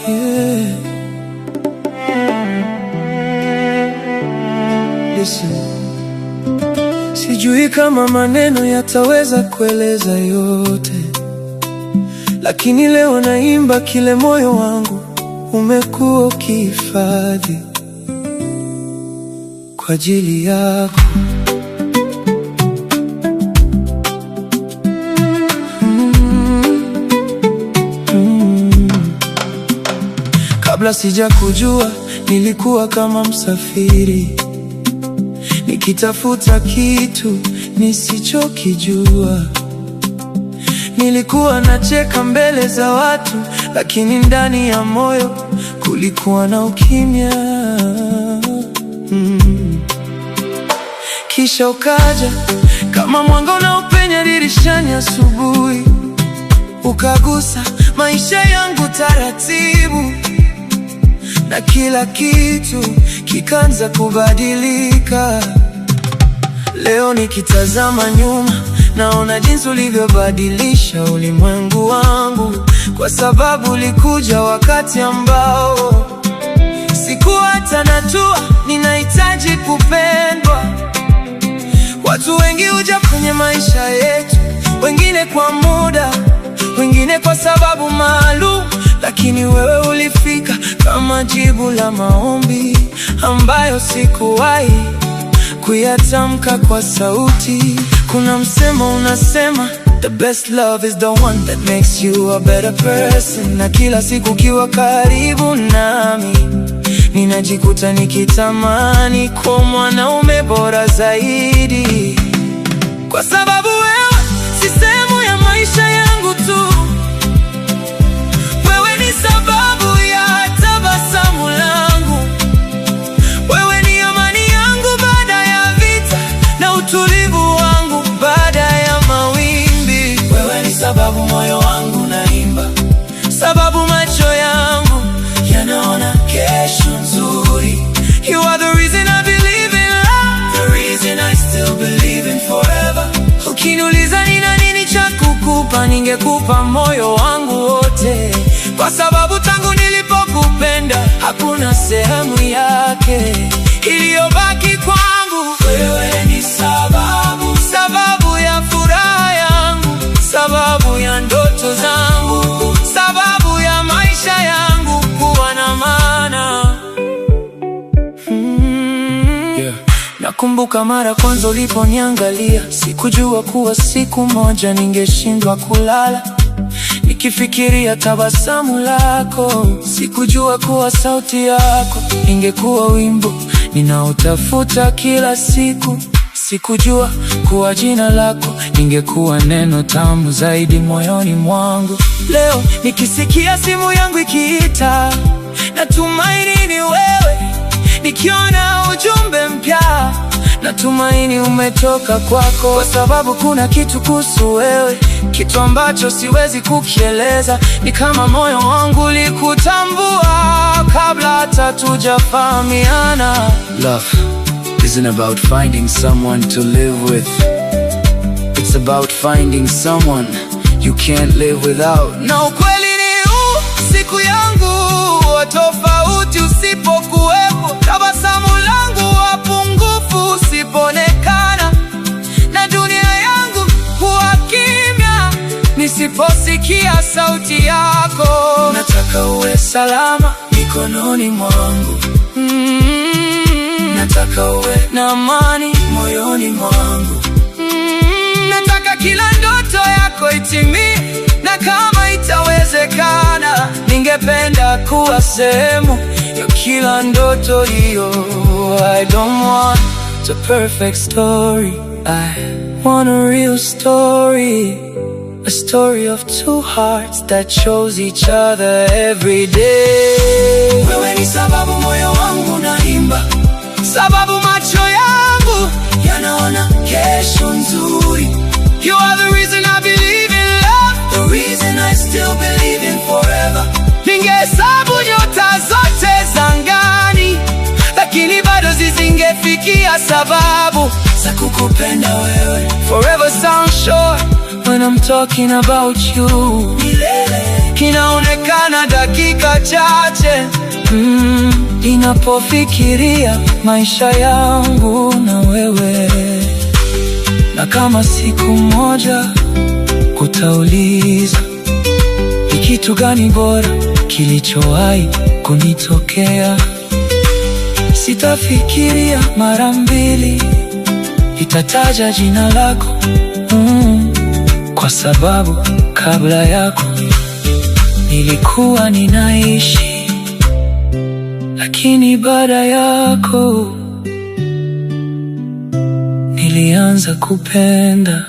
Yeah. Listen. Sijui kama maneno yataweza kueleza yote, lakini leo naimba kile moyo wangu umekuwa ukihifadhi kwa ajili yako. Kabla sijakujua nilikuwa kama msafiri, nikitafuta kitu nisichokijua. Nilikuwa nacheka mbele za watu, lakini ndani ya moyo kulikuwa na ukimya. Kisha ukaja kama mwanga unaopenya dirishani asubuhi, ukagusa maisha yangu taratibu, na kila kitu kikaanza kubadilika. Leo nikitazama nyuma, naona jinsi ulivyobadilisha ulimwengu wangu, kwa sababu ulikuja wakati ambao sikuwa hata najua ninahitaji kupendwa. Watu wengi huja kwenye maisha yetu, wengine kwa muda, wengine kwa sababu maalum, lakini wewe ulifika kama jibu la maombi ambayo sikuwahi kuyatamka kwa sauti. Kuna msemo unasema, the best love is the one that makes you a better person. Na kila siku ukiwa karibu nami, ninajikuta nikitamani kuwa mwanaume bora zaidi, kwa sababu wewe si sehemu ya maisha yangu tu. Wewe ni sababu ya tabasamu langu, wewe ni amani yangu baada ya vita, na utulivu wangu baada ya mawimbi. Wewe ni sababu moyo wangu naimba, sababu macho yangu yanaona kesho nzuri. You are the reason I believe in love, the reason I still believe in forever. Ukiniuliza nina nini cha kukupa, ningekupa moyo wangu wote, kwa sababu tangu nilipokupenda hakuna sehemu yake iliyobaki kwangu. Wewe ni sababu, sababu ya furaha yangu, sababu ya ndoto zangu, sababu ya maisha yangu kuwa na maana. Yeah. Nakumbuka mara kwanza uliponiangalia, sikujua kuwa siku moja ningeshindwa kulala nikifikiria tabasamu lako. Sikujua kuwa sauti yako ingekuwa wimbo ninaotafuta kila siku. Sikujua kuwa jina lako ingekuwa neno tamu zaidi moyoni mwangu. Leo nikisikia simu yangu ikiita, natumaini ni wewe. Nikiona ujumbe mpya, natumaini umetoka kwako, kwa sababu kuna kitu kuhusu wewe, kitu ambacho siwezi kukieleza. Ni kama moyo wangu ulikutambua kabla hata tujafahamiana. Love isn't about finding someone to live with. It's about finding someone you can't live without. Na ukweli ni huu, siku yangu wa tofauti usipokuwepo, tabasamu langu wapungufu usiponekana, na dunia yangu huwa kimya nisiposikia sauti yako. Nataka uwe salama mikononi mwangu, nataka uwe na amani moyoni mwangu, nataka kila ndoto yako itimie, na kama itawezekana, ningependa kuwa sehemu ya kila ndoto hiyo. I don't want a perfect story, I want a real story, a story of two hearts that chose each other every day. Wewe ni sababu moyo wangu naimba, sababu macho yangu yanaona kesho nzuri. You are the reason I believe in love, the reason I still believe in forever. Ningehesabu nyota zote za angani, lakini bado zisingefikia sababu za kukupenda wewe. Forever sounds short when I'm talking about you. Milele kinaonekana dakika dakika chache ninapofikiria maisha yangu na wewe, na kama siku moja utauliza ni kitu gani bora kilichowahi kunitokea, sitafikiria mara mbili, itataja jina lako kwa sababu kabla yako nilikuwa ninaishi, lakini baada yako nilianza kupenda.